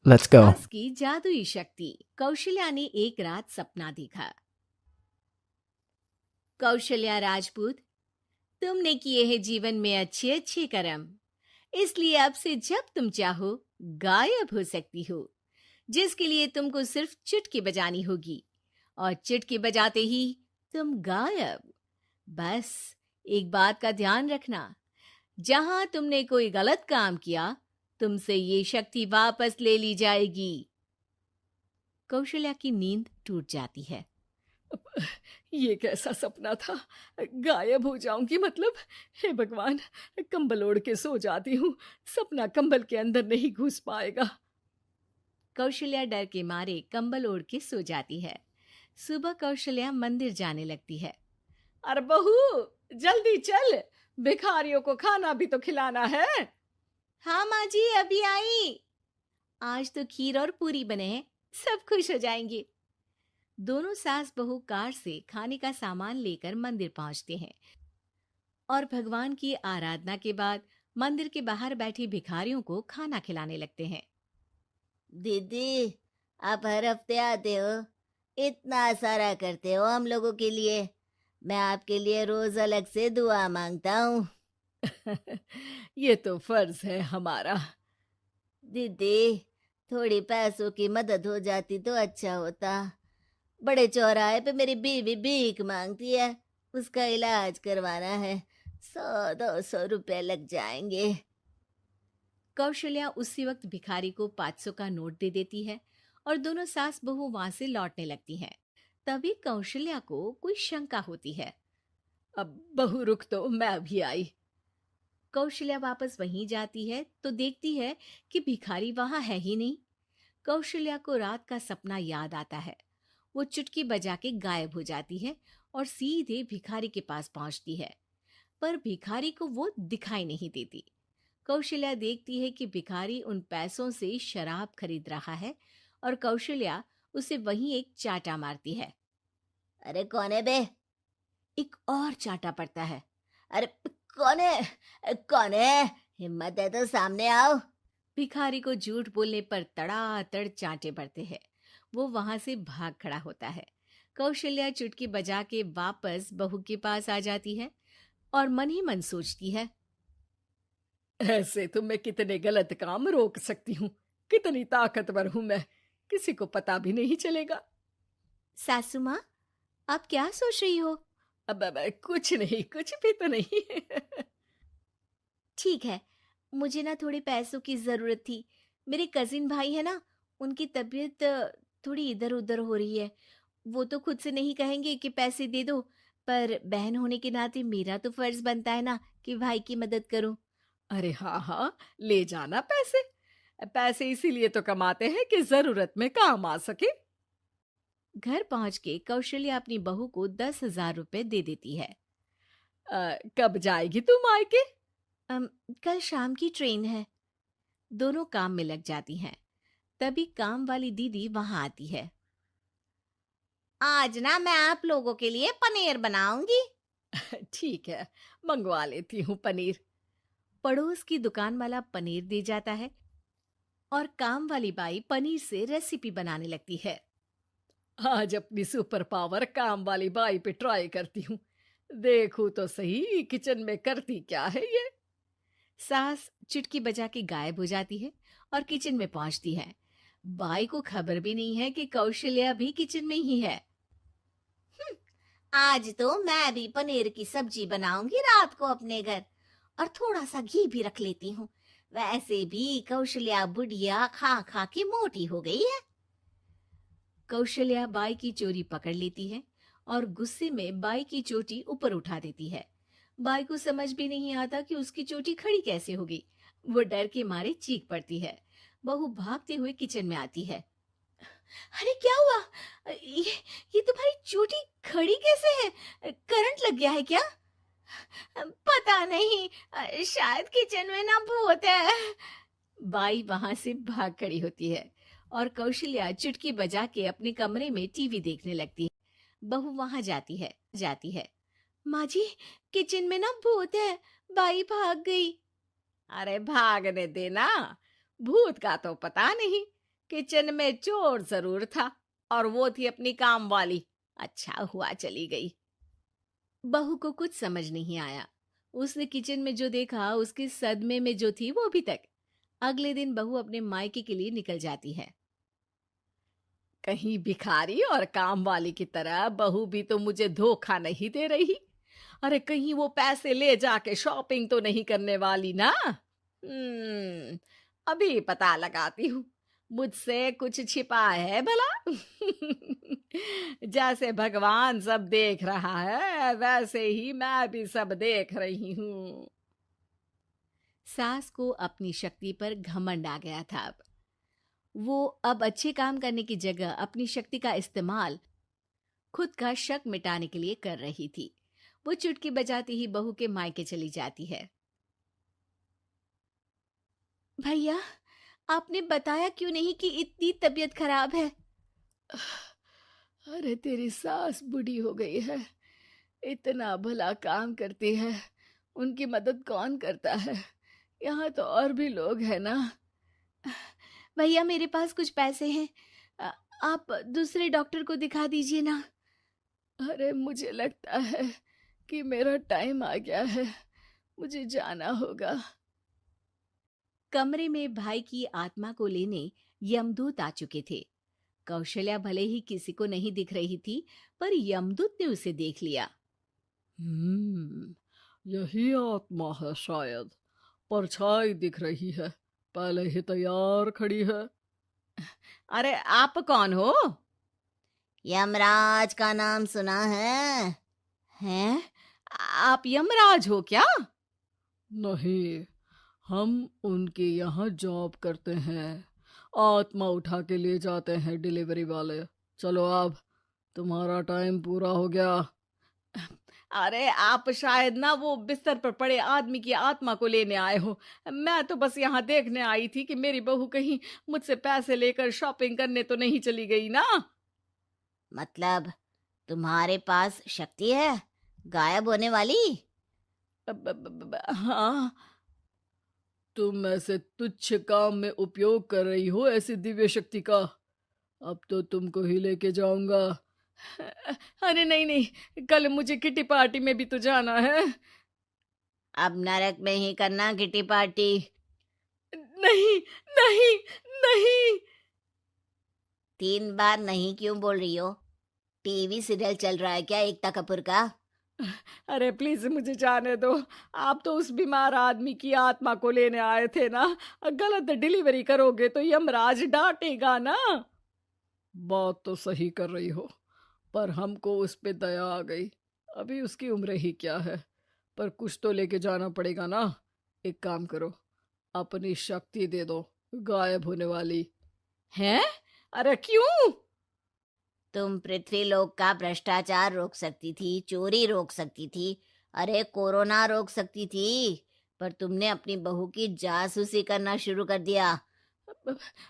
Let's go. सास की जादुई शक्ति। कौशल्या ने एक रात सपना देखा। कौशल्या राजपूत, तुमने किए हैं जीवन में अच्छे अच्छे कर्म, इसलिए अब से जब तुम चाहो गायब हो सकती हो, जिसके लिए तुमको सिर्फ चुटकी बजानी होगी और चुटकी बजाते ही तुम गायब। बस एक बात का ध्यान रखना, जहां तुमने कोई गलत काम किया, तुमसे ये शक्ति वापस ले ली जाएगी। कौशल्या की नींद टूट जाती है। ये कैसा सपना था? गायब हो जाऊंगी मतलब? हे भगवान, कंबल ओढ़ के सो जाती हूँ, सपना कंबल के अंदर नहीं घुस पाएगा। कौशल्या डर के मारे कंबल ओढ़ के सो जाती है। सुबह कौशल्या मंदिर जाने लगती है। अरे बहू, जल्दी चल, भिखारियों को खाना भी तो खिलाना है। हाँ माँ जी, अभी आई। आज तो खीर और पूरी बने हैं, सब खुश हो जाएंगे। दोनों सास बहू कार से खाने का सामान लेकर मंदिर पहुंचते हैं और भगवान की आराधना के बाद मंदिर के बाहर बैठे भिखारियों को खाना खिलाने लगते हैं। दीदी, आप हर हफ्ते आते हो, इतना सारा करते हो हम लोगों के लिए। मैं आपके लिए रोज अलग से दुआ मांगता हूँ। ये तो फर्ज है हमारा। दीदी, थोड़ी पैसों की मदद हो जाती तो अच्छा होता। बड़े चौराहे पे मेरी बीवी भीख मांगती है, उसका इलाज करवाना है, 100-200 रुपए लग जाएंगे। कौशल्या उसी वक्त भिखारी को 500 का नोट दे देती है और दोनों सास बहू वहां से लौटने लगती हैं। तभी कौशल्या को कोई शंका होती है। अब बहू रुक, तो मैं अभी आई। कौशल्या वापस वहीं जाती है तो देखती है कि भिखारी वहां है ही नहीं। कौशल्या को रात का सपना याद आता है। वो चुटकी बजा के गायब हो जाती है और सीधे भिखारी के पास पहुंचती है, पर भिखारी को वो दिखाई नहीं देती। कौशल्या देखती है कि भिखारी उन पैसों से शराब खरीद रहा है और कौशल्या उसे वहीं एक चाटा मारती है। अरे कौन है बे? एक और चाटा पड़ता है। अरे कौन है? कौन है? हिम्मत है तो सामने आओ। भिखारी को झूठ बोलने पर तड़ातड़ चांटे पड़ते हैं। वो वहां से भाग खड़ा होता है। कौशल्या चुटकी बजा के वापस बहू के पास आ जाती है और मन ही मन सोचती है, ऐसे तो मैं कितने गलत काम रोक सकती हूँ, कितनी ताकतवर हूँ मैं, किसी को पता भी नहीं चलेगा। सासू माँ, आप क्या सोच रही हो? अब कुछ नहीं, कुछ भी तो नहीं। ठीक है, मुझे ना थोड़े पैसों की जरूरत थी। मेरे कजिन भाई है ना, उनकी तबीयत थोड़ी इधर उधर हो रही है। वो तो खुद से नहीं कहेंगे कि पैसे दे दो, पर बहन होने के नाते मेरा तो फर्ज बनता है ना कि भाई की मदद करूं। अरे हाँ हाँ, ले जाना पैसे। पैसे इसीलिए तो कमाते हैं कि जरूरत में काम आ सके। घर पहुंच के कौशल्या अपनी बहू को 10,000 रुपए दे देती है। कब जाएगी तू मायके? अम, कल शाम की ट्रेन है। दोनों काम में लग जाती हैं। तभी काम वाली दीदी वहां आती है। आज ना मैं आप लोगों के लिए पनीर बनाऊंगी। ठीक है, मंगवा लेती हूँ पनीर। पड़ोस की दुकान वाला पनीर दे जाता है और काम वाली बाई पनीर से रेसिपी बनाने लगती है। आज अपनी सुपर पावर काम वाली बाई पे ट्राई करती हूँ, देखूं तो सही किचन में करती क्या है ये। सास चुटकी बजा के गायब हो जाती है और किचन में पहुंचती है। बाई को खबर भी नहीं है कि कौशल्या भी किचन में ही है। आज तो मैं भी पनीर की सब्जी बनाऊंगी रात को अपने घर, और थोड़ा सा घी भी रख लेती हूँ। वैसे भी कौशल्या बुढ़िया खा खा के मोटी हो गई है। कौशल्या बाई की चोरी पकड़ लेती है और गुस्से में बाई की चोटी ऊपर उठा देती है। बाई को समझ भी नहीं आता कि उसकी चोटी खड़ी कैसे होगी। वो डर के मारे चीख पड़ती है। बहू भागते हुए किचन में आती है। अरे क्या हुआ? ये तुम्हारी चोटी खड़ी कैसे है? करंट लग गया है क्या? पता नहीं, शायद किचन में ना भूत है। बाई वहां से भाग खड़ी होती है और कौशल्या चुटकी बजा के अपने कमरे में टीवी देखने लगती है। बहू वहां जाती है। माँ जी, किचन में ना भूत है, बाई भाग गई। अरे भागने देना, भूत का तो पता नहीं, किचन में चोर जरूर था और वो थी अपनी काम वाली। अच्छा हुआ चली गई। बहू को कुछ समझ नहीं आया। उसने किचन में जो देखा उसके सदमे में जो थी वो अभी तक। अगले दिन बहू अपने मायके के लिए निकल जाती है। कहीं भिखारी और काम वाली की तरह बहू भी तो मुझे धोखा नहीं दे रही। अरे कहीं वो पैसे ले जाके शॉपिंग तो नहीं करने वाली ना। अभी पता लगाती हूँ। मुझसे कुछ छिपा है भला। जैसे भगवान सब देख रहा है वैसे ही मैं भी सब देख रही हूँ। सास को अपनी शक्ति पर घमंड आ गया था। वो अब अच्छे काम करने की जगह अपनी शक्ति का इस्तेमाल खुद का शक मिटाने के लिए कर रही थी। वो चुटकी बजाती ही बहू के मायके चली जाती है। भैया, आपने बताया क्यों नहीं कि इतनी तबीयत खराब है? अरे तेरी सास बूढ़ी हो गई है, इतना भला काम करती है, उनकी मदद कौन करता है? यहाँ तो और भी लोग हैं ना। भैया, मेरे पास कुछ पैसे हैं। आप दूसरे डॉक्टर को दिखा दीजिए ना। अरे मुझे लगता है कि मेरा टाइम आ गया है, मुझे जाना होगा। कमरे में भाई की आत्मा को लेने यमदूत आ चुके थे। कौशल्या भले ही किसी को नहीं दिख रही थी, पर यमदूत ने उसे देख लिया। यही आत्मा है शायद, परछाई दिख रही है, पहले ही तैयार खड़ी है। अरे आप कौन हो? यमराज का नाम सुना है? हैं? आप यमराज हो क्या? नहीं, हम उनके यहाँ जॉब करते हैं, आत्मा उठा के ले जाते हैं डिलीवरी वाले। चलो अब तुम्हारा टाइम पूरा हो गया। अरे आप शायद ना वो बिस्तर पर पड़े आदमी की आत्मा को लेने आए हो। मैं तो बस यहाँ देखने आई थी कि मेरी बहू कहीं मुझसे पैसे लेकर शॉपिंग करने तो नहीं चली गई ना। मतलब तुम्हारे पास शक्ति है गायब होने वाली? हाँ। तुम ऐसे तुच्छ काम में उपयोग कर रही हो ऐसी दिव्य शक्ति का। अब तो तुमको ही लेके जाऊंगा। अरे नहीं नहीं, कल मुझे किटी पार्टी में भी तो जाना है। अब नरक में ही करना किटी पार्टी। नहीं नहीं नहीं। 3 बार नहीं क्यों बोल रही हो? टीवी सीरियल चल रहा है क्या एकता कपूर का? अरे प्लीज मुझे जाने दो। आप तो उस बीमार आदमी की आत्मा को लेने आए थे ना। गलत डिलीवरी करोगे तो यमराज डांटेगा ना। बात तो सही कर रही हो, पर हमको उस पे दया आ गई। अभी उसकी उम्र ही क्या है, पर कुछ तो लेके जाना पड़ेगा ना। एक काम करो, अपनी शक्ति दे दो, गायब होने वाली। हैं? अरे क्यों? तुम पृथ्वीलोक का भ्रष्टाचार रोक सकती थी, चोरी रोक सकती थी, अरे कोरोना रोक सकती थी, पर तुमने अपनी बहू की जासूसी करना शुरू कर दिया।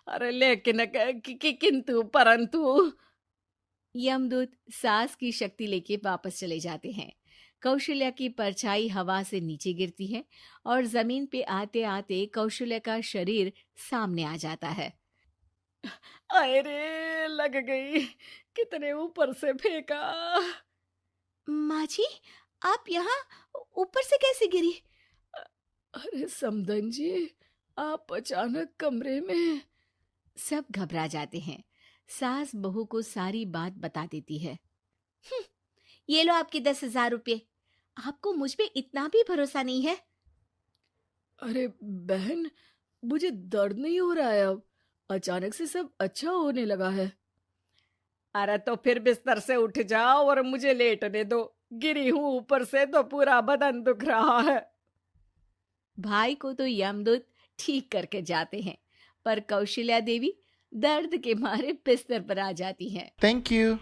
अरे लेकिन किंतु परंतु। यमदूत सास की शक्ति लेके वापस चले जाते हैं। कौशल्या की परछाई हवा से नीचे गिरती है और जमीन पे आते आते कौशल्या का शरीर सामने आ जाता है। अरे लग गई, कितने ऊपर से फेंका। माँ जी, आप यहाँ ऊपर से कैसे गिरी? अरे समधन जी, आप अचानक कमरे में। सब घबरा जाते हैं। सास बहू को सारी बात बता देती है। ये लो आपके 10,000 रुपये। आपको मुझ पे इतना भी भरोसा नहीं है? अरे बहन, मुझे दर्द नहीं हो रहा है, अब अचानक से सब अच्छा होने लगा है। अरे तो फिर बिस्तर से उठ जाओ और मुझे लेटने दो। गिरी हूं ऊपर से तो पूरा बदन दुख रहा है। भाई को तो यमदूत ठीक करके जाते हैं, पर कौशल्या देवी दर्द के मारे बिस्तर पर आ जाती हैं। Thank you.